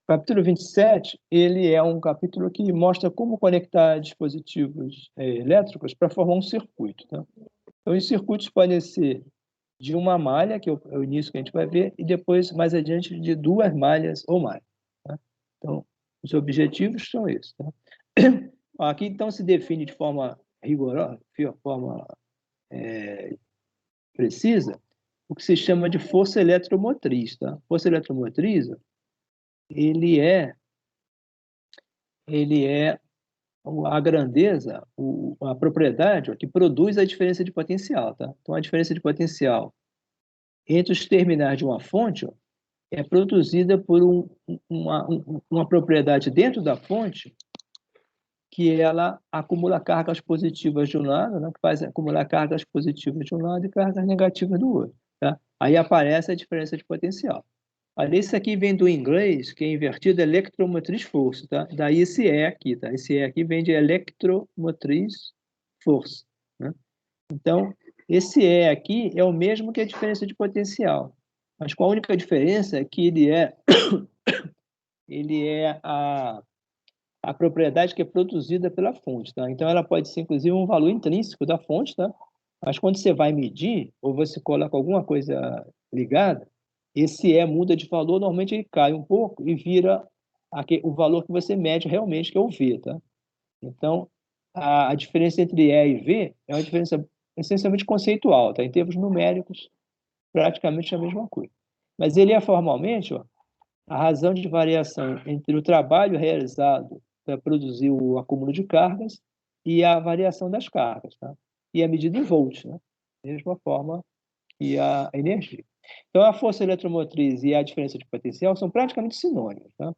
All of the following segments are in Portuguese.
Capítulo 27, ele é um capítulo que mostra como conectar dispositivos elétricos para formar um circuito, tá? Então, os circuitos podem ser de uma malha, que é o início que a gente vai ver, e depois, mais adiante, de duas malhas ou mais, tá? Então, os objetivos são esses, tá? Aqui, então, se define de forma rigorosa, de forma precisa, o que se chama de força eletromotriz, tá? Força eletromotriz, ele é a grandeza, a propriedade que produz a diferença de potencial, tá? Então, a diferença de potencial entre os terminais de uma fonte é produzida por uma propriedade dentro da fonte que ela acumula cargas positivas de um lado, né, que faz acumular cargas positivas de um lado e cargas negativas do outro, tá? Aí aparece a diferença de potencial. Olha, isso aqui vem do inglês, que é invertido, eletromotriz força, tá? Daí esse E aqui, tá? Esse E aqui vem de eletromotriz força, né? Então, esse E aqui é o mesmo que a diferença de potencial, mas com a única diferença é que ele é a propriedade que é produzida pela fonte, tá? Então, ela pode ser, inclusive, um valor intrínseco da fonte, tá? Mas quando você vai medir, ou você coloca alguma coisa ligada, esse E muda de valor, normalmente ele cai um pouco e vira o valor que você mede realmente, que é o V, tá? Então, a diferença entre E e V é uma diferença essencialmente conceitual, tá? Em termos numéricos, praticamente a mesma coisa. Mas ele é formalmente, ó, a razão de variação entre o trabalho realizado para produzir o acúmulo de cargas e a variação das cargas, tá? E é medida em volts, né? Da mesma forma que a energia. Então, a força eletromotriz e a diferença de potencial são praticamente sinônimos, tá?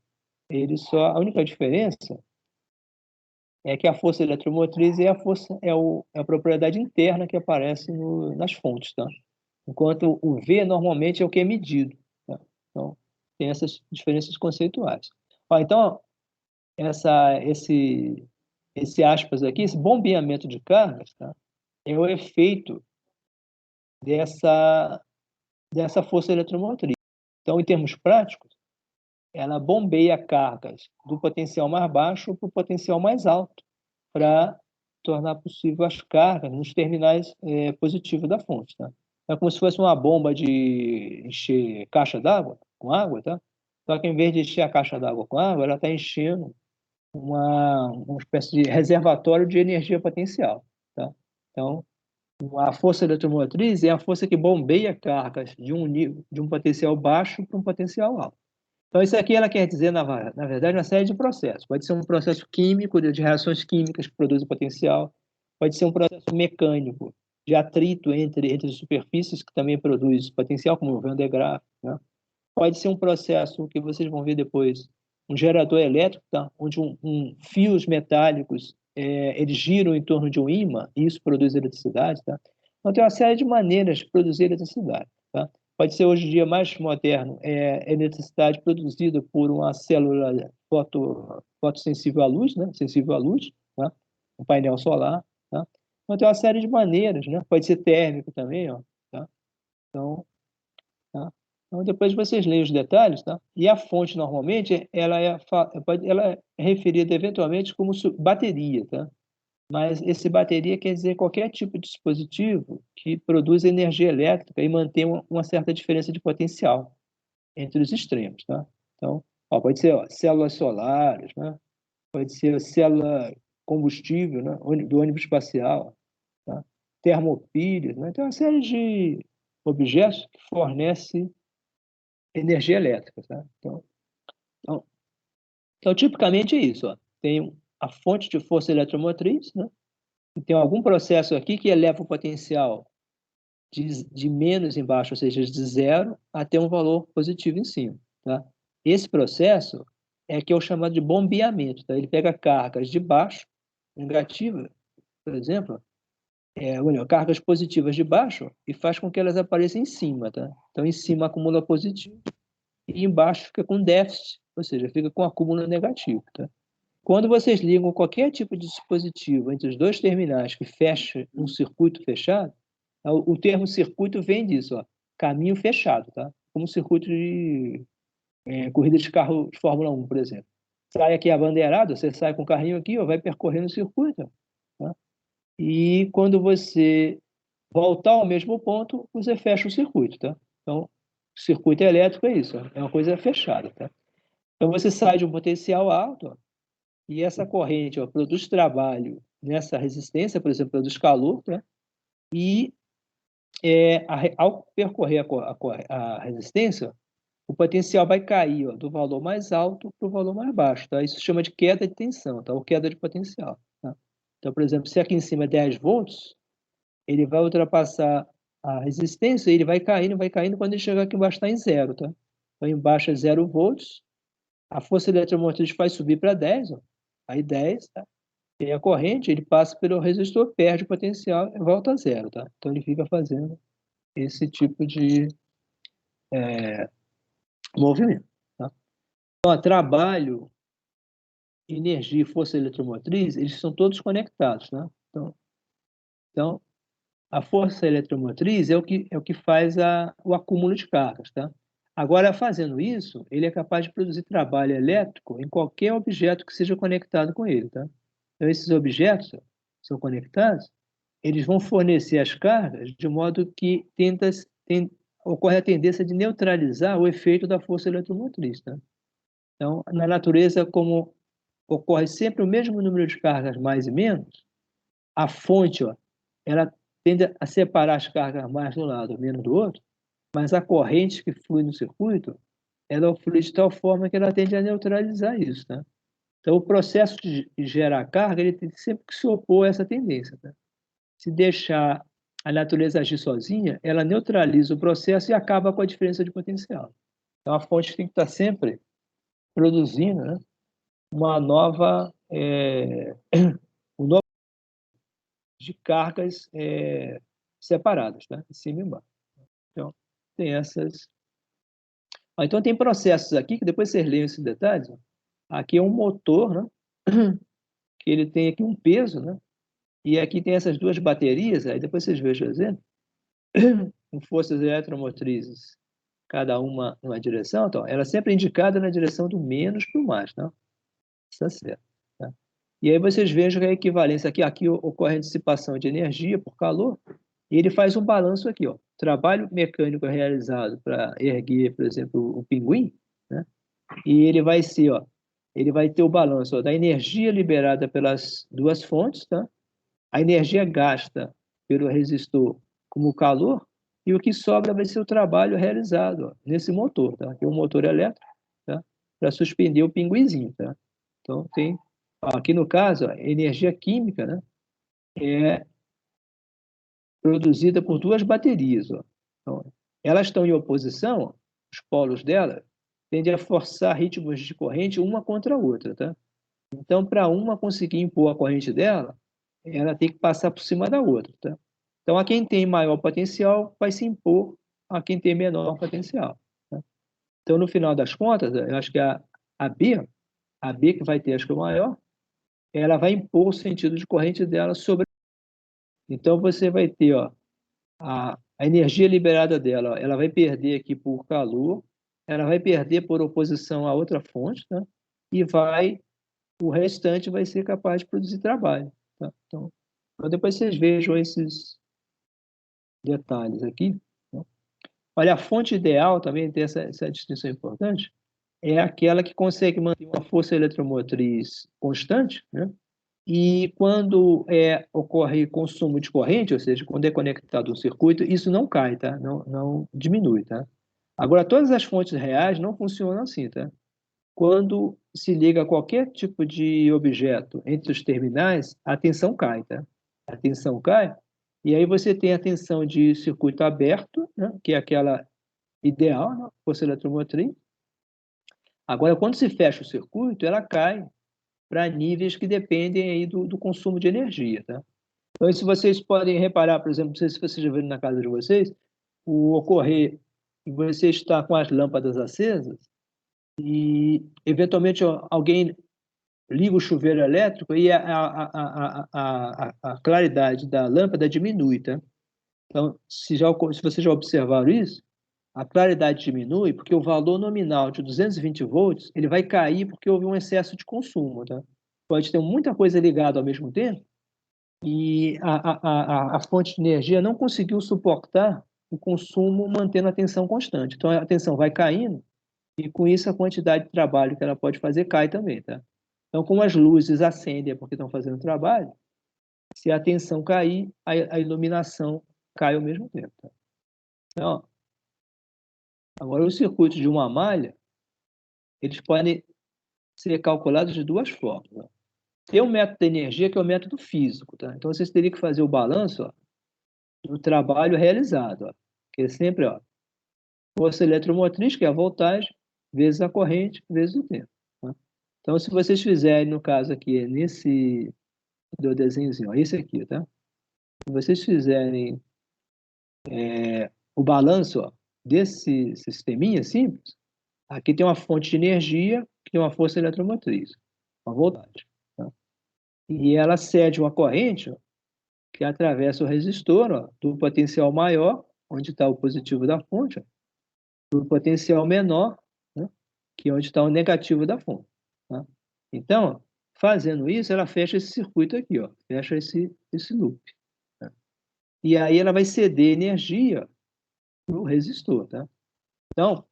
A única diferença é que a força eletromotriz é a propriedade interna que aparece nas fontes, tá? Enquanto o V normalmente é o que é medido, tá? Então, tem essas diferenças conceituais. Ó, então, esse aspas aqui, esse bombeamento de cargas, tá? É o efeito dessa força eletromotriz. Então, em termos práticos, ela bombeia cargas do potencial mais baixo para o potencial mais alto, para tornar possível as cargas nos terminais positivos da fonte, tá? É como se fosse uma bomba de encher caixa d'água com água, tá? Só que em vez de encher a caixa d'água com água, ela está enchendo uma espécie de reservatório de energia potencial, tá? Então, a força eletromotriz é a força que bombeia cargas de um potencial baixo para um potencial alto. Então, isso aqui ela quer dizer, na verdade, uma série de processos. Pode ser um processo químico, de reações químicas que produzem potencial, pode ser um processo mecânico, de atrito entre superfícies, que também produz potencial, como o Van de Graaff, né? Pode ser um processo que vocês vão ver depois, um gerador elétrico, tá? Onde fios metálicos eles giram em torno de um ímã, e isso produz eletricidade, tá? Então, tem uma série de maneiras de produzir eletricidade, tá? Pode ser, hoje em dia, mais moderno, eletricidade produzida por uma célula fotossensível à luz, né? Sensível à luz, tá? Um painel solar, tá? Então, tem uma série de maneiras, né? Pode ser térmico também, ó, tá? Então, tá? Então, depois vocês leem os detalhes, tá? E a fonte, normalmente, ela é referida eventualmente como bateria, tá? Mas esse bateria quer dizer qualquer tipo de dispositivo que produz energia elétrica e mantém uma certa diferença de potencial entre os extremos, tá? Então, ó, pode ser células solares, né? Pode ser célula combustível, né? Do ônibus espacial, tá? Termopílias, né? Tem uma série de objetos que fornecem energia elétrica, tá? Então, então, tipicamente é isso, ó. Tem a fonte de força eletromotriz, né? E tem algum processo aqui que eleva o potencial de menos embaixo, ou seja, de zero, até um valor positivo em cima, tá? Esse processo é que é o chamado de bombeamento, tá? Ele pega cargas de baixo, negativa, por exemplo, cargas positivas de baixo, e faz com que elas apareçam em cima, tá? Então, em cima acumula positivo, e embaixo fica com déficit, ou seja, fica com acúmulo negativo, tá? Quando vocês ligam qualquer tipo de dispositivo entre os dois terminais que fecha um circuito fechado, o termo circuito vem disso, ó, caminho fechado, tá? Como circuito corrida de carro de Fórmula 1, por exemplo. Sai aqui a bandeirada, você sai com o carrinho aqui, ó, vai percorrendo o circuito. Tá? E quando você voltar ao mesmo ponto, você fecha o circuito. Tá? Então, o circuito elétrico é isso, ó, é uma coisa fechada. Tá? Então, você sai de um potencial alto, ó, e essa corrente ó, produz trabalho nessa resistência, por exemplo, produz calor, tá? E ao percorrer a resistência, o potencial vai cair ó, do valor mais alto para o valor mais baixo. Tá? Isso se chama de queda de tensão, tá? Ou queda de potencial. Tá? Então, por exemplo, se aqui em cima é 10 volts, ele vai ultrapassar a resistência e ele vai caindo, quando ele chegar aqui embaixo está em zero. Tá? Então, embaixo é 0 volts, a força eletromotriz faz subir para 10, ó. Aí 10, tá? E a corrente, ele passa pelo resistor, perde o potencial e volta a zero. Tá? Então, ele fica fazendo esse tipo de movimento. Tá? Então, trabalho, energia e força eletromotriz, eles são todos conectados. Né? Então, a força eletromotriz é o que faz o acúmulo de cargas. Tá? Agora, fazendo isso, ele é capaz de produzir trabalho elétrico em qualquer objeto que seja conectado com ele. Tá? Então, esses objetos são conectados, eles vão fornecer as cargas de modo que ocorre a tendência de neutralizar o efeito da força eletromotriz. Tá? Então, na natureza, como ocorre sempre o mesmo número de cargas, mais e menos, a fonte ó, ela tende a separar as cargas mais de um lado, menos do outro, mas a corrente que flui no circuito, ela flui de tal forma que ela tende a neutralizar isso. Tá? Então, o processo de gerar carga, ele tem sempre que se opor a essa tendência. Tá? Se deixar a natureza agir sozinha, ela neutraliza o processo e acaba com a diferença de potencial. Então, a fonte tem que estar sempre produzindo, né, uma nova, um novo de cargas separadas, tá? Em cima e embaixo. Então, tem essas. Então, tem processos aqui que depois vocês leem esses detalhes. Ó. Aqui é um motor, né? Que ele tem aqui um peso, né? E aqui tem essas duas baterias, aí depois vocês vejam o exemplo, com forças eletromotrizes, cada uma numa direção, então, ela é sempre indicada na direção do menos para o mais, tá? Isso é certo. Tá? E aí vocês vejam que a equivalência aqui ocorre a dissipação de energia por calor, e ele faz um balanço aqui, ó. Trabalho mecânico realizado para erguer, por exemplo, o pinguim, né? E ele vai ser, ó, ele vai ter o balanço ó, da energia liberada pelas duas fontes, tá? A energia gasta pelo resistor como calor, e o que sobra vai ser o trabalho realizado ó, nesse motor, tá? Que é um motor elétrico, tá? Para suspender o pinguizinho, tá? Então, tem, aqui no caso, a energia química, né? É produzida por duas baterias, ó. Então, elas estão em oposição, ó, os polos dela tendem a forçar ritmos de corrente uma contra a outra, tá? Então, para uma conseguir impor a corrente dela, ela tem que passar por cima da outra, tá? Então, a quem tem maior potencial vai se impor a quem tem menor potencial. Tá? Então, no final das contas, eu acho que a B, a B que vai ter, acho que é o maior, ela vai impor o sentido de corrente dela sobre. Então, você vai ter ó, a energia liberada dela, ó, ela vai perder aqui por calor, ela vai perder por oposição a outra fonte, tá? E o restante vai ser capaz de produzir trabalho. Tá? Então, depois vocês vejam esses detalhes aqui. Né? Olha, a fonte ideal também tem essa distinção importante, é aquela que consegue manter uma força eletromotriz constante, né? E quando ocorre consumo de corrente, ou seja, quando é conectado um circuito, isso não cai, tá? Não diminui, tá? Agora, todas as fontes reais não funcionam assim, tá? Quando se liga a qualquer tipo de objeto entre os terminais, a tensão cai, tá? A tensão cai, e aí você tem a tensão de circuito aberto, né? Que é aquela ideal, né? Força eletromotriz. Agora, quando se fecha o circuito, ela cai para níveis que dependem aí do consumo de energia, tá? Então, se vocês podem reparar, por exemplo, não sei se vocês já viram na casa de vocês, o ocorrer de você estar com as lâmpadas acesas e, eventualmente, alguém liga o chuveiro elétrico e a claridade da lâmpada diminui, tá? Então, se vocês já observaram isso, a claridade diminui porque o valor nominal de 220 volts ele vai cair porque houve um excesso de consumo, tá? Pode ter muita coisa ligada ao mesmo tempo e a fonte de energia não conseguiu suportar o consumo mantendo a tensão constante. Então, a tensão vai caindo e, com isso, a quantidade de trabalho que ela pode fazer cai também, tá? Então, como as luzes acendem é porque estão fazendo trabalho, se a tensão cair, a iluminação cai ao mesmo tempo, tá? Então, agora, os circuitos de uma malha, eles podem ser calculados de duas formas, ó. Tem um método de energia que é o método físico, tá? Então, vocês teriam que fazer o balanço, ó, do trabalho realizado, ó, que é sempre, ó, força eletromotriz, que é a voltagem, vezes a corrente, vezes o tempo, tá? Então, se vocês fizerem, no caso aqui, nesse do desenhozinho, ó, esse aqui, tá? Se vocês fizerem o balanço, ó, desse sisteminha simples, aqui tem uma fonte de energia, que tem uma força eletromotriz, uma voltagem, tá? E ela cede uma corrente, ó, que atravessa o resistor, ó, do potencial maior, onde está o positivo da fonte, ó, do potencial menor, né, que é onde está o negativo da fonte, tá? Então, fazendo isso, ela fecha esse circuito aqui, ó, fecha esse loop, tá? E aí ela vai ceder energia para o resistor, tá? Então,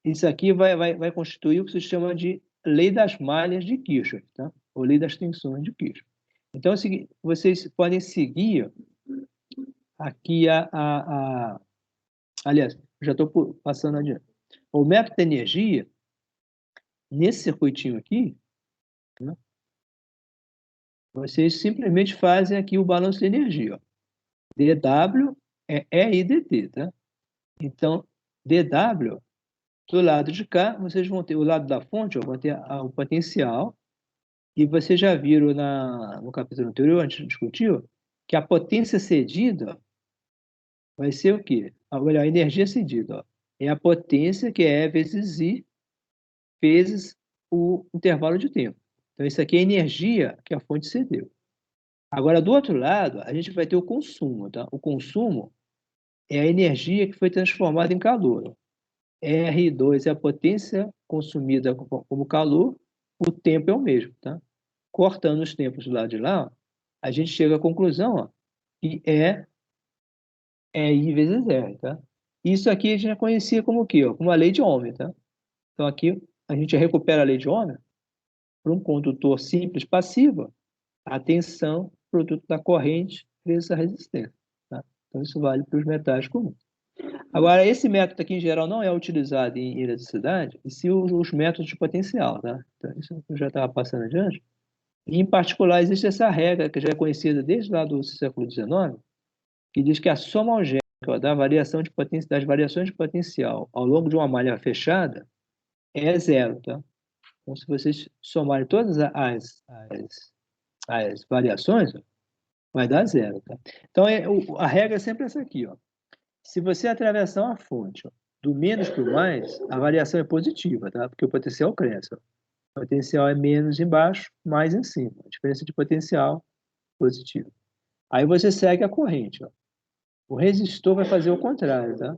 isso aqui vai constituir o que se chama de lei das malhas de Kirchhoff, tá? Ou lei das tensões de Kirchhoff. Então, é o seguinte, vocês podem seguir aqui aliás, já estou passando adiante. O método de energia, nesse circuitinho aqui, né, vocês simplesmente fazem aqui o balanço de energia, ó. dW é E e dt, tá? Então, dW, do lado de cá, vocês vão ter o lado da fonte, ó, vão ter o potencial, e vocês já viram no capítulo anterior, a gente discutiu, que a potência cedida vai ser o quê? Olha, a energia cedida, ó, é a potência que é E vezes I vezes o intervalo de tempo. Então, isso aqui é a energia que a fonte cedeu. Agora, do outro lado, a gente vai ter o consumo, tá? O consumo é a energia que foi transformada em calor. R2 é a potência consumida como calor, o tempo é o mesmo, tá? Cortando os tempos do lado de lá, ó, a gente chega à conclusão, ó, que é I vezes R, tá? Isso aqui a gente já conhecia como o quê? Ó? Como a lei de Ohm, tá? Então aqui a gente recupera a lei de Ohm para um condutor simples passivo, a tensão produto da corrente vezes a resistência, tá? Então isso vale para os metais comuns. Agora, esse método aqui, em geral, não é utilizado em eletricidade, e sim os métodos de potencial, tá? Então, isso eu já estava passando adiante. E, em particular, existe essa regra, que já é conhecida desde lá do século XIX, que diz que a soma algébrica, ó, da variação de potência, das variações de potencial ao longo de uma malha fechada é zero, tá? Então, se vocês somarem todas as variações, ó, vai dar zero, tá? Então, a regra é sempre essa aqui, ó. Se você atravessar uma fonte, ó, do menos para o mais, a variação é positiva, tá? Porque o potencial cresce, ó. O potencial é menos embaixo, mais em cima. A diferença de potencial positiva. Aí você segue a corrente, ó. O resistor vai fazer o contrário, tá?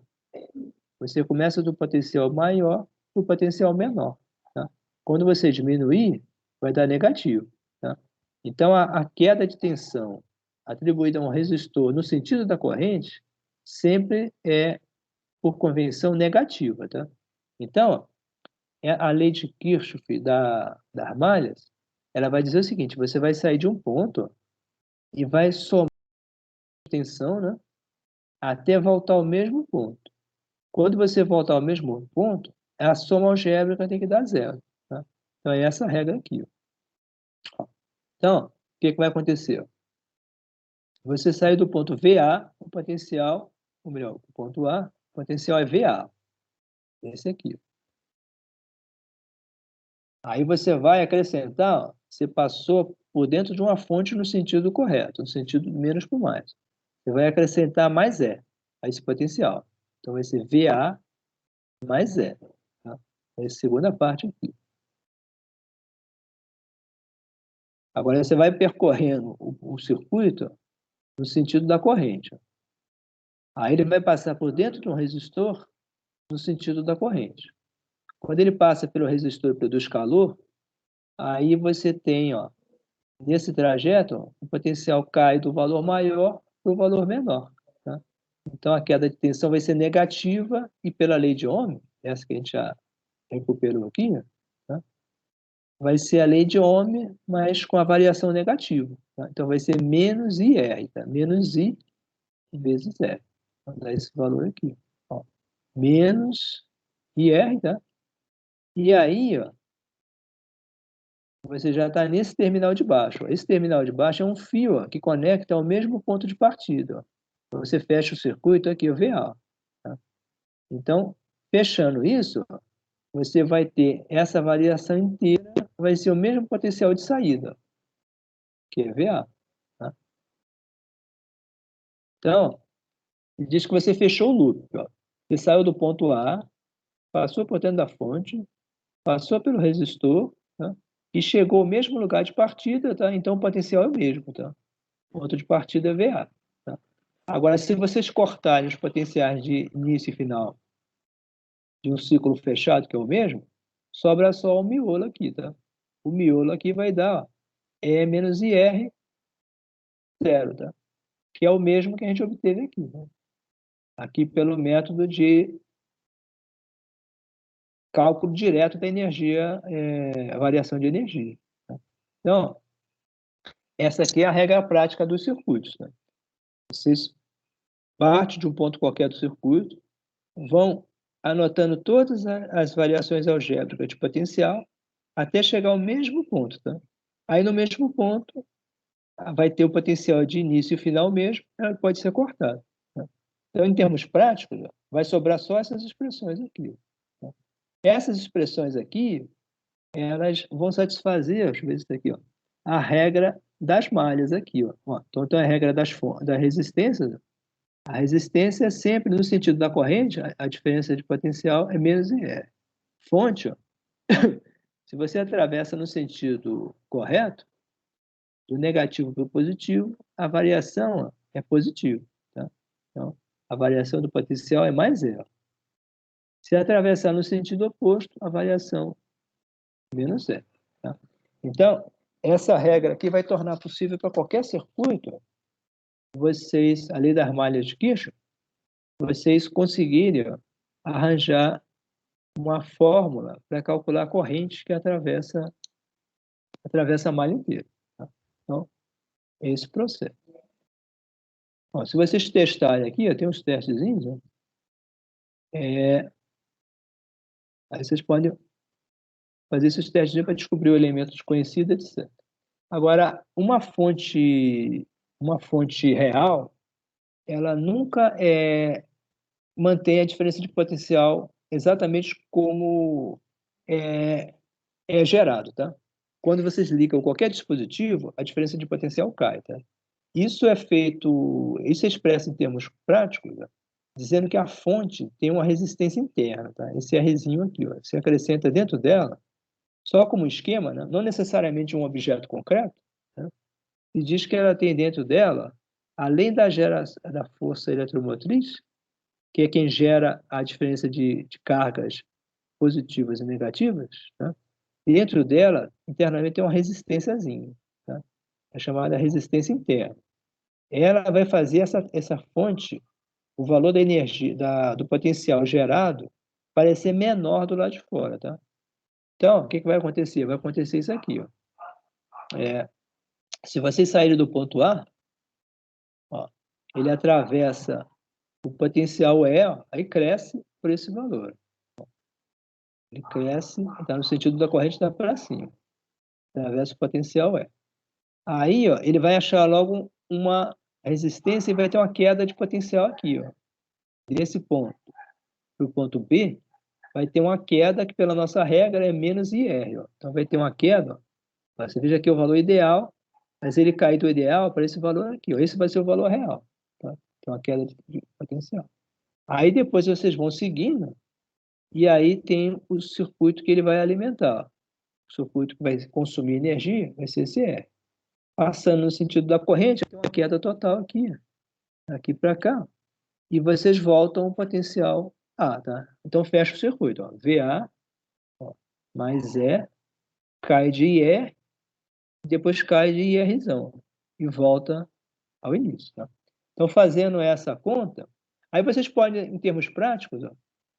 Você começa do potencial maior para o potencial menor, tá? Quando você diminuir, vai dar negativo, tá? Então, a queda de tensão atribuída a um resistor no sentido da corrente sempre é, por convenção, negativa, tá? Então, ó, a lei de Kirchhoff das malhas, ela vai dizer o seguinte, você vai sair de um ponto, ó, e vai somar a tensão, né, até voltar ao mesmo ponto. Quando você voltar ao mesmo ponto, a soma algébrica tem que dar zero, tá? Então, é essa regra aqui, ó. Então, o que vai acontecer? Você sai do ponto VA, o potencial, ou melhor, o ponto A, o potencial é VA. Esse aqui. Aí você vai acrescentar, ó, você passou por dentro de uma fonte no sentido correto, no sentido menos por mais. Você vai acrescentar mais E a esse potencial. Então, vai ser VA mais E. Tá? É a segunda parte aqui. Agora, você vai percorrendo o circuito no sentido da corrente. Aí ele vai passar por dentro de um resistor no sentido da corrente. Quando ele passa pelo resistor e produz calor, aí você tem, ó, nesse trajeto, ó, o potencial cai do valor maior para o valor menor. Tá? Então, a queda de tensão vai ser negativa e pela lei de Ohm, essa que a gente já recuperou aqui, tá? Vai ser a lei de Ohm, mas com a variação negativa. Tá? Então, vai ser menos IR, tá? Menos I vezes R. Vou dar esse valor aqui. Ó. Menos IR, tá? E aí, ó, você já está nesse terminal de baixo. Esse terminal de baixo é um fio, ó, que conecta ao mesmo ponto de partida. Ó. Então, você fecha o circuito aqui, o VA. Tá? Então, fechando isso, ó, você vai ter essa variação inteira, vai ser o mesmo potencial de saída, que é VA. Tá? Então, diz que você fechou o loop. Ó. Você saiu do ponto A, passou por dentro da fonte, passou pelo resistor, tá? E chegou ao mesmo lugar de partida, tá? Então o potencial é o mesmo, tá? O ponto de partida é VA. Tá? Agora, se vocês cortarem os potenciais de início e final de um ciclo fechado, que é o mesmo, sobra só o miolo aqui, tá? O miolo aqui vai dar, ó, E menos IR zero, tá? Que é o mesmo que a gente obteve aqui, né? Aqui pelo método de cálculo direto da energia, variação de energia. Tá? Então, essa aqui é a regra prática dos circuitos. Tá? Vocês partem de um ponto qualquer do circuito, vão anotando todas as variações algébricas de potencial até chegar ao mesmo ponto. Tá? Aí, no mesmo ponto, vai ter o potencial de início e final mesmo, ela pode ser cortada. Tá? Então, em termos práticos, vai sobrar só essas expressões aqui. Tá? Essas expressões aqui, elas vão satisfazer, deixa eu ver isso aqui, ó, a regra das malhas aqui. Ó. Então, tem a regra da resistência. A resistência é sempre no sentido da corrente, a diferença de potencial é menos IR. Fonte, ó, se você atravessa no sentido correto, do negativo para o positivo, a variação, ó, é positiva. Tá? Então, a variação do potencial é mais zero. Se atravessar no sentido oposto, a variação é menos zero. Tá? Então, essa regra aqui vai tornar possível para qualquer circuito, vocês, a lei das malhas de Kirchhoff, vocês conseguirem, ó, arranjar uma fórmula para calcular a corrente que atravessa a malha inteira. Tá? Então, é esse processo. Ó, se vocês testarem aqui, eu tenho uns testezinhos, ó, aí vocês podem fazer esses testes para descobrir o elemento desconhecido, etc. Agora, uma fonte real, ela nunca mantém a diferença de potencial exatamente como é gerado, tá? Quando vocês ligam qualquer dispositivo, a diferença de potencial cai, tá? Isso é expresso em termos práticos, né? Dizendo que a fonte tem uma resistência interna, tá? Esse Rzinho aqui, ó, você acrescenta dentro dela, só como esquema, né? Não necessariamente um objeto concreto, né? E diz que ela tem dentro dela, além da força eletromotriz, que é quem gera a diferença de cargas positivas e negativas, tá? Dentro dela, internamente, tem uma resistênciazinha, tá? É chamada resistência interna. Ela vai fazer essa fonte, o valor da energia, do potencial gerado, parecer menor do lado de fora, tá? Então, o que vai acontecer? Vai acontecer isso aqui, ó. Se vocês saírem do ponto A, ó, ele atravessa o potencial E, ó, aí cresce por esse valor. Ele cresce, está no sentido da corrente da para cima. Atravessa o potencial E. Aí, ó, ele vai achar logo uma resistência e vai ter uma queda de potencial aqui, ó. Desse ponto para o ponto B, vai ter uma queda que, pela nossa regra, é menos IR. Ó. Então, vai ter uma queda. Ó. Você veja aqui o valor ideal, mas ele cair do ideal para esse valor aqui. Ó. Esse vai ser o valor real. Tá? Então, uma queda de potencial. Aí, depois, vocês vão seguindo, e aí tem o circuito que ele vai alimentar. O circuito que vai consumir energia vai ser esse R. Passando no sentido da corrente, tem uma queda total aqui para cá, e vocês voltam ao potencial A, tá? Então fecha o circuito, ó. VA, ó, mais E, cai de IR, depois cai de IRzão e volta ao início, tá? Então, fazendo essa conta, aí vocês podem, em termos práticos, ó,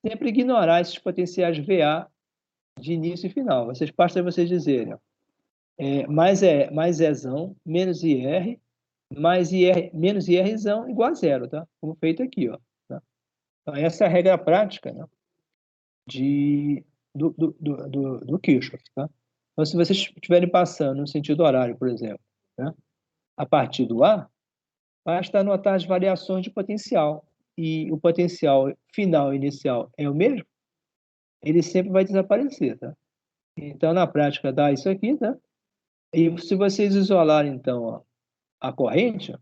sempre ignorar esses potenciais VA de início e final. Basta vocês dizerem, ó, mais Ezão, menos IR, mais IR, menos IRzão, igual a zero, tá? Como feito aqui, ó. Tá? Então, essa é a regra prática, né, de, do Kirchhoff, tá? Então, se vocês estiverem passando no sentido horário, por exemplo, né, a partir do A, basta anotar as variações de potencial. E o potencial final e inicial é o mesmo, ele sempre vai desaparecer, tá? Então, na prática, dá isso aqui, tá? E se vocês isolarem, então, ó, a corrente, ó,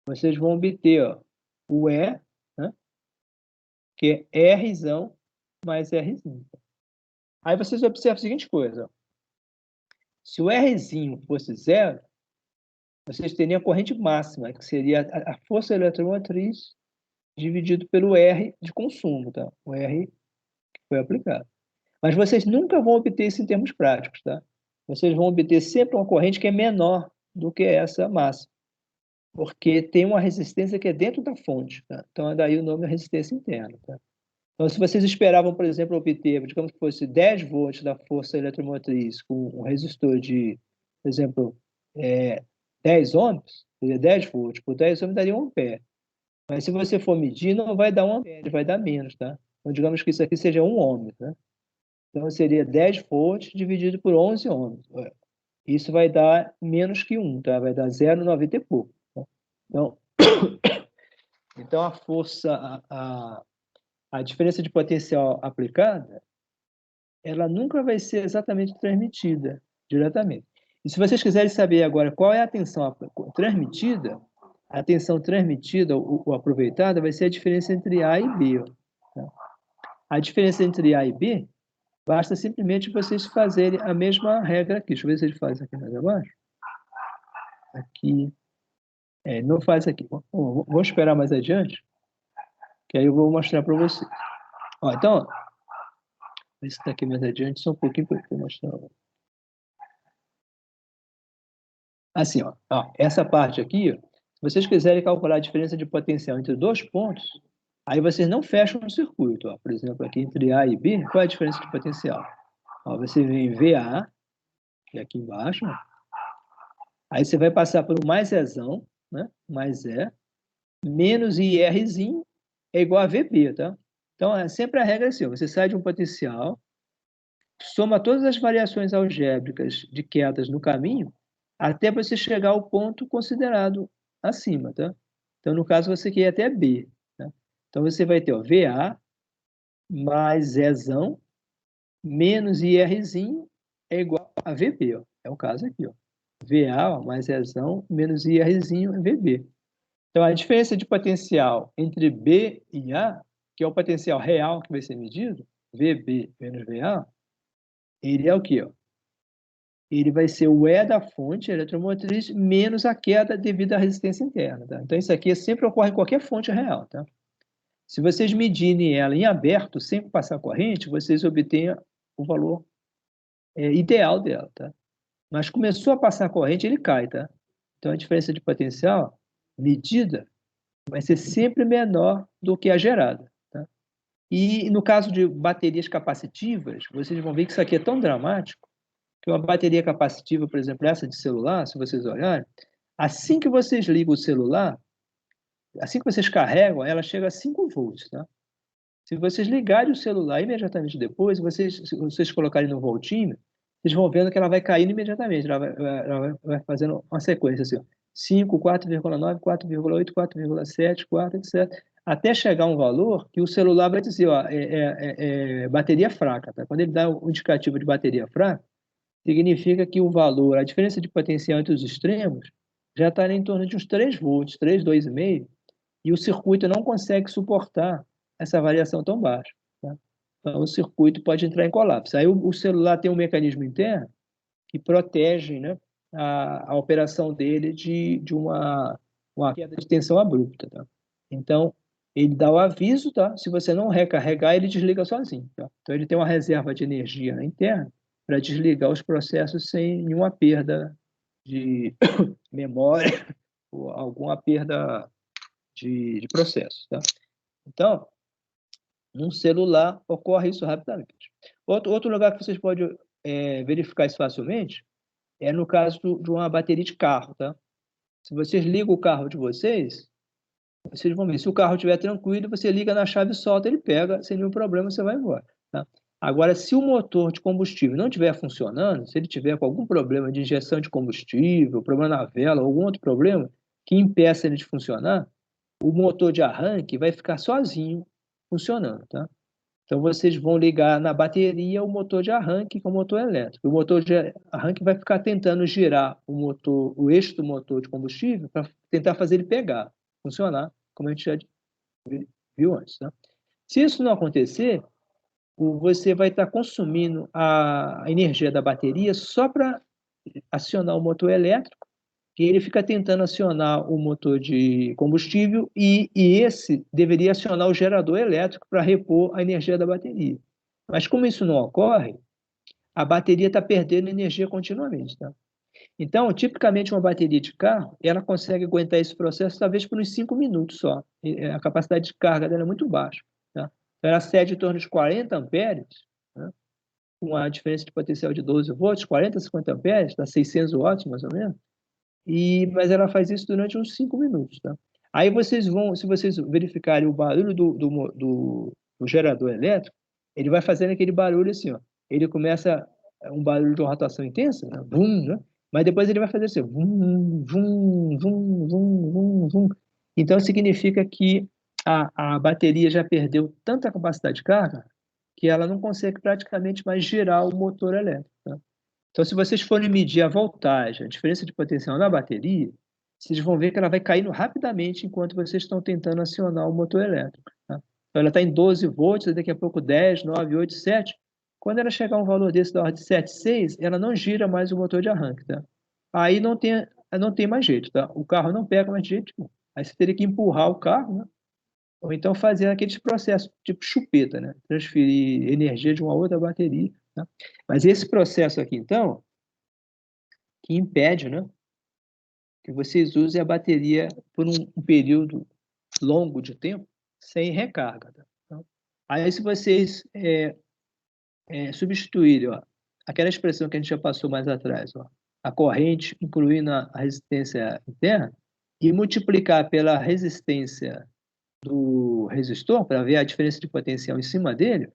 vocês vão obter, ó, o E, né, que é Rzão mais Rzinho. Aí vocês observam a seguinte coisa, ó. Se o Rzinho fosse zero, vocês teriam a corrente máxima, que seria a força eletromotriz dividido pelo R de consumo, tá? O R que foi aplicado. Mas vocês nunca vão obter isso em termos práticos, tá? Vocês vão obter sempre uma corrente que é menor do que essa máxima, porque tem uma resistência que é dentro da fonte, tá? Então, daí o nome é resistência interna, tá? Então, se vocês esperavam, por exemplo, obter, digamos que fosse 10 volts da força eletromotriz com um resistor de, por exemplo, 10 ohms, 10 volts por 10 ohms daria 1 ampere. Mas se você for medir, não vai dar 1 ampere, vai dar menos, tá? Então, digamos que isso aqui seja 1 ohm, né? Então, seria 10 volts dividido por 11 ohms. Isso vai dar menos que 1, tá? Vai dar 0,90 e pouco. Tá? Então, então, a força, a diferença de potencial aplicada, ela nunca vai ser exatamente transmitida diretamente. E se vocês quiserem saber agora qual é a tensão transmitida, a tensão transmitida ou aproveitada vai ser a diferença entre A e B. Tá? A diferença entre A e B, basta simplesmente vocês fazerem a mesma regra aqui. Deixa eu ver se ele faz aqui mais abaixo. Aqui. Não faz aqui. Vou esperar mais adiante, que aí eu vou mostrar para vocês. Ó, então, esse está aqui mais adiante, só um pouquinho para eu mostrar. Assim, ó, essa parte aqui, ó, se vocês quiserem calcular a diferença de potencial entre dois pontos, aí vocês não fecham o circuito. Ó. Por exemplo, aqui entre A e B, qual é a diferença de potencial? Ó, você vem VA, que é aqui embaixo, ó. Aí você vai passar por um mais Ezão, né? Mais E, menos IRzinho é igual a VB, tá? Então, é sempre a regra assim, ó, você sai de um potencial, soma todas as variações algébricas de quedas no caminho, até você chegar ao ponto considerado acima, tá? Então, no caso, você quer ir até B, tá? Então, você vai ter, ó, VA mais Ezão menos IRzinho é igual a VB, ó. É o caso aqui, ó. VA ó, mais Ezão menos IRzinho é VB. Então, a diferença de potencial entre B e A, que é o potencial real que vai ser medido, VB menos VA, ele é o quê? Ó? Ele vai ser o E da fonte eletromotriz menos a queda devido à resistência interna. Tá? Então, isso aqui sempre ocorre em qualquer fonte real. Tá? Se vocês medirem ela em aberto, sem passar corrente, vocês obtêm o valor ideal dela. Tá? Mas começou a passar corrente, ele cai. Tá? Então, a diferença de potencial medida vai ser sempre menor do que a gerada. Tá? E no caso de baterias capacitivas, vocês vão ver que isso aqui é tão dramático que uma bateria capacitiva, por exemplo, essa de celular, se vocês olharem, assim que vocês ligam o celular, assim que vocês carregam, ela chega a 5 volts. Tá? Se vocês ligarem o celular imediatamente depois, se vocês colocarem no voltímetro, vocês vão vendo que ela vai caindo imediatamente, ela vai fazendo uma sequência assim, 5, 4,9, 4,8, 4,7, 4, etc. Até chegar a um valor que o celular vai dizer, ó, bateria fraca. Tá? Quando ele dá o indicativo de bateria fraca, significa que o valor, a diferença de potencial entre os extremos, já está em torno de uns 3 volts, 3, 2,5, e o circuito não consegue suportar essa variação tão baixa. Tá? Então, o circuito pode entrar em colapso. Aí o celular tem um mecanismo interno que protege, né, a operação dele de uma queda de tensão abrupta. Tá? Então, ele dá o aviso, tá? Se você não recarregar, ele desliga sozinho, tá? Então, ele tem uma reserva de energia interna para desligar os processos sem nenhuma perda de memória ou alguma perda de processo, tá? Então, num celular ocorre isso rapidamente. Outro lugar que vocês podem verificar isso facilmente é no caso de uma bateria de carro, tá? Se vocês ligam o carro de vocês vão ver. Se o carro estiver tranquilo, você liga na chave e solta, ele pega, sem nenhum problema, você vai embora, tá? Agora, se o motor de combustível não estiver funcionando, se ele tiver com algum problema de injeção de combustível, problema na vela, algum outro problema que impeça ele de funcionar, o motor de arranque vai ficar sozinho funcionando, tá? Então, vocês vão ligar na bateria o motor de arranque, que é o motor elétrico. O motor de arranque vai ficar tentando girar o eixo do motor de combustível para tentar fazer ele pegar, funcionar, como a gente já viu antes, tá? Se isso não acontecer, você vai estar consumindo a energia da bateria só para acionar o motor elétrico, e ele fica tentando acionar o motor de combustível e esse deveria acionar o gerador elétrico para repor a energia da bateria. Mas como isso não ocorre, a bateria está perdendo energia continuamente, tá? Então, tipicamente, uma bateria de carro, ela consegue aguentar esse processo talvez por uns 5 minutos só. A capacidade de carga dela é muito baixa, tá? Então, ela cede em torno de 40 amperes, né? Com a diferença de potencial de 12 volts, 40, 50 amperes, dá 600 watts mais ou menos. Mas ela faz isso durante uns 5 minutos, tá? Aí vocês vão, se vocês verificarem o barulho do gerador elétrico, ele vai fazendo aquele barulho assim, ó. Ele começa um barulho de uma rotação intensa, né? Vum, né? Mas depois ele vai fazer assim, vum, vum, vum, vum, vum, vum. Então significa que a bateria já perdeu tanta capacidade de carga que ela não consegue praticamente mais girar o motor elétrico, tá? Então, se vocês forem medir a voltagem, a diferença de potencial na bateria, vocês vão ver que ela vai caindo rapidamente enquanto vocês estão tentando acionar o motor elétrico, tá? Então, ela está em 12 volts, daqui a pouco 10, 9, 8, 7. Quando ela chegar a um valor desse da ordem de 7, 6, ela não gira mais o motor de arranque, tá? Aí não tem mais jeito, tá? O carro não pega mais de jeito nenhum. Aí você teria que empurrar o carro, né? Ou então fazer aqueles processos tipo chupeta, né? Transferir energia de uma outra bateria, tá? Mas esse processo aqui, então, que impede, né, que vocês usem a bateria por um período longo de tempo sem recarga, tá? Então, aí, se vocês substituírem, ó, aquela expressão que a gente já passou mais atrás, ó, a corrente, incluindo a resistência interna, e multiplicar pela resistência do resistor, para ver a diferença de potencial em cima dele,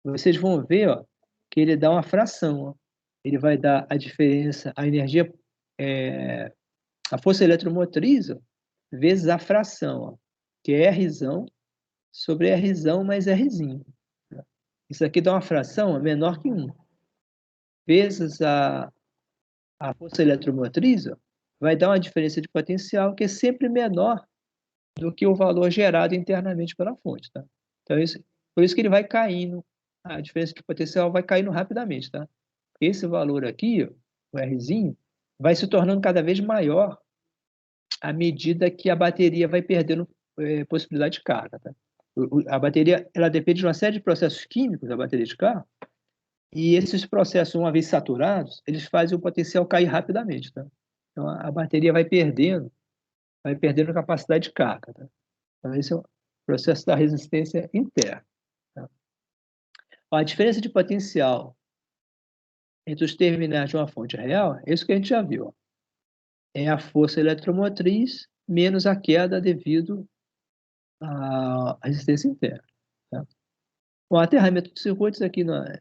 vocês vão ver, ó, que ele dá uma fração, ó. Ele vai dar a diferença, a energia, a força eletromotriz, ó, vezes a fração, ó, que é R sobre R mais Rzinho. Isso aqui dá uma fração, ó, menor que 1. Vezes a força eletromotriz, ó, vai dar uma diferença de potencial que é sempre menor do que o valor gerado internamente pela fonte, tá? Então, por isso que ele vai caindo, a diferença de potencial vai caindo rapidamente, tá? Esse valor aqui, ó, o Rzinho, vai se tornando cada vez maior à medida que a bateria vai perdendo possibilidade de carga, tá? A bateria, ela depende de uma série de processos químicos da bateria de carro, e esses processos, uma vez saturados, eles fazem o potencial cair rapidamente, tá? Então, a bateria vai perdendo capacidade de carga, tá? Então, esse é o processo da resistência interna, tá? A diferença de potencial entre os terminais de uma fonte real, é isso que a gente já viu, ó. É a força eletromotriz menos a queda devido à resistência interna, tá? O aterramento de circuitos aqui não é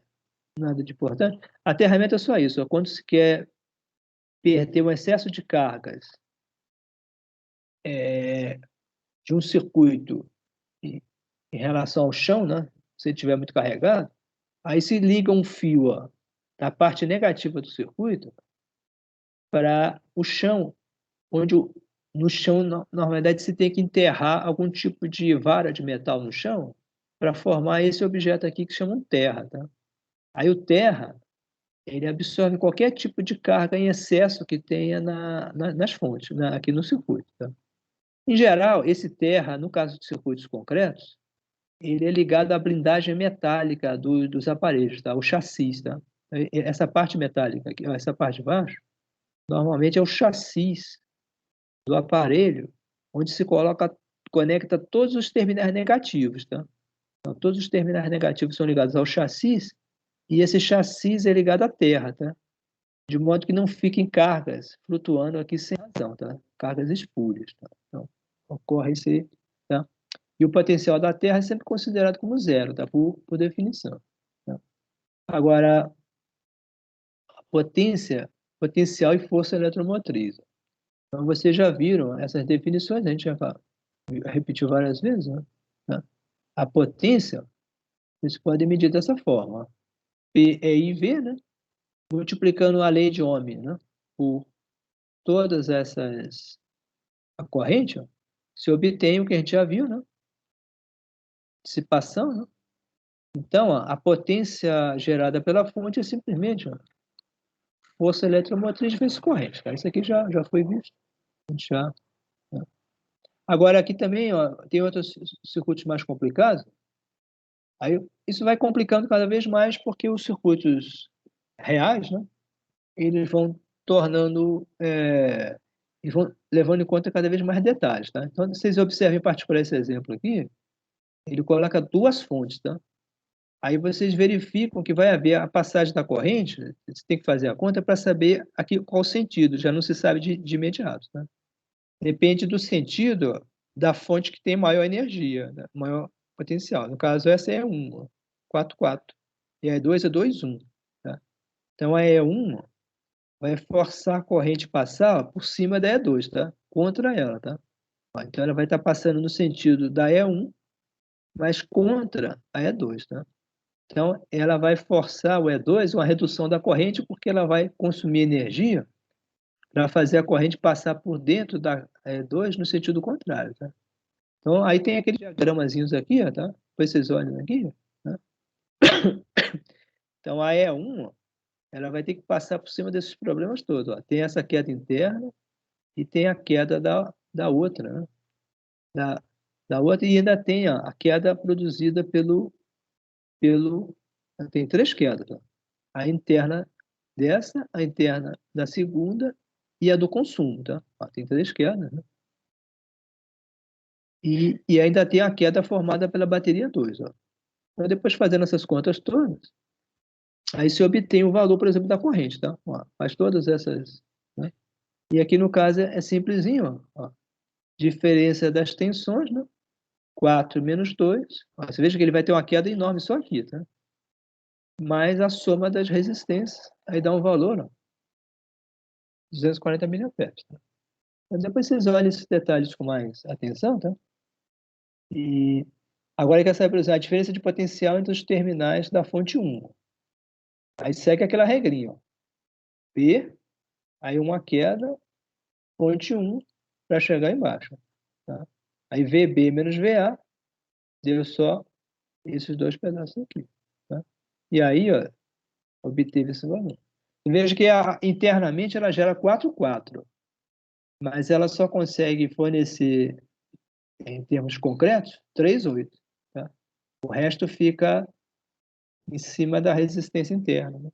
nada de importante. Aterramento é só isso, ó, quando se quer perder um excesso de cargas de um circuito em, em relação ao chão, né? Se ele estiver muito carregado, aí se liga um fio, ó, da parte negativa do circuito para o chão, onde no chão, na verdade, se tem que enterrar algum tipo de vara de metal no chão para formar esse objeto aqui que chamam terra, tá? Aí o terra, ele absorve qualquer tipo de carga em excesso que tenha nas fontes, aqui no circuito, tá? Em geral, esse terra, no caso de circuitos concretos, ele é ligado à blindagem metálica dos aparelhos, tá? O chassis, tá? Essa parte metálica aqui, ó, essa parte de baixo, normalmente é o chassis do aparelho, onde se conecta todos os terminais negativos, tá? Então, todos os terminais negativos são ligados ao chassis, e esse chassis é ligado à terra, tá? De modo que não fiquem cargas flutuando aqui sem razão, tá? Cargas espúrias, tá? Então, ocorre esse, tá? E o potencial da Terra é sempre considerado como zero, tá? Por definição, tá? Agora, potencial e força eletromotriz. Então, vocês já viram essas definições, a gente já repetiu várias vezes, né? Tá? A potência, vocês podem medir dessa forma. P é IV, né? Multiplicando a lei de Ohm, né? Por todas essas a corrente, ó, se obtém o que a gente já viu, né? Dissipação, né? Então, ó, a potência gerada pela fonte é simplesmente ó, força eletromotriz vezes corrente. Tá? Isso aqui já foi visto. Já, né? Agora, aqui também ó, tem outros circuitos mais complicados. Aí, isso vai complicando cada vez mais porque os circuitos reais, né, eles vão tornando, eles vão levando em conta cada vez mais detalhes. Tá? Então, vocês observem em particular esse exemplo aqui, ele coloca duas fontes. Tá? Aí vocês verificam que vai haver a passagem da corrente, você tem que fazer a conta para saber aqui qual o sentido, já não se sabe de imediato. Tá? Depende do sentido da fonte que tem maior energia, né? Maior potencial. No caso, essa é 1, 4, 4. E a E2 é 2, 1. Tá? Então, a E1 vai forçar a corrente passar por cima da E2, tá? Contra ela. Tá? Então, ela vai estar passando no sentido da E1, mas contra a E2. Tá? Então, ela vai forçar o E2 uma redução da corrente, porque ela vai consumir energia para fazer a corrente passar por dentro da E2 no sentido contrário. Tá? Então, aí tem aqueles diagramazinhos aqui, ó, tá? Depois vocês olham aqui. Tá? Então, a E1 ela vai ter que passar por cima desses problemas todos. Ó. Tem essa queda interna e tem a queda da outra. Né? Da outra, e ainda tem ó, a queda produzida pelo. Tem três quedas. Ó. A interna dessa, a interna da segunda e a do consumo. Tá? Ó, tem três quedas. Né? E ainda tem a queda formada pela bateria 2. Ó. Então, depois fazendo essas contas todas, aí se obtém o valor, por exemplo, da corrente. Tá? Ó, faz todas essas. Né? E aqui no caso é simplesinho. Ó. Diferença das tensões, né? 4 menos 2. Ó, você veja que ele vai ter uma queda enorme só aqui. Tá? Mais a soma das resistências. Aí dá um valor, ó, 240 miliamperes. Tá? Então, depois vocês olhem esses detalhes com mais atenção. Tá? E agora quer saber, por exemplo, a diferença de potencial entre os terminais da fonte 1. Aí segue aquela regrinha. Ó. P, aí uma queda, fonte 1, para chegar embaixo. Tá? Aí VB menos VA, deu só esses dois pedaços aqui. Tá? E aí, ó, obteve esse valor. Veja que internamente ela gera 4,4, mas ela só consegue fornecer, em termos concretos, 3,8. Tá? O resto fica em cima da resistência interna. Né?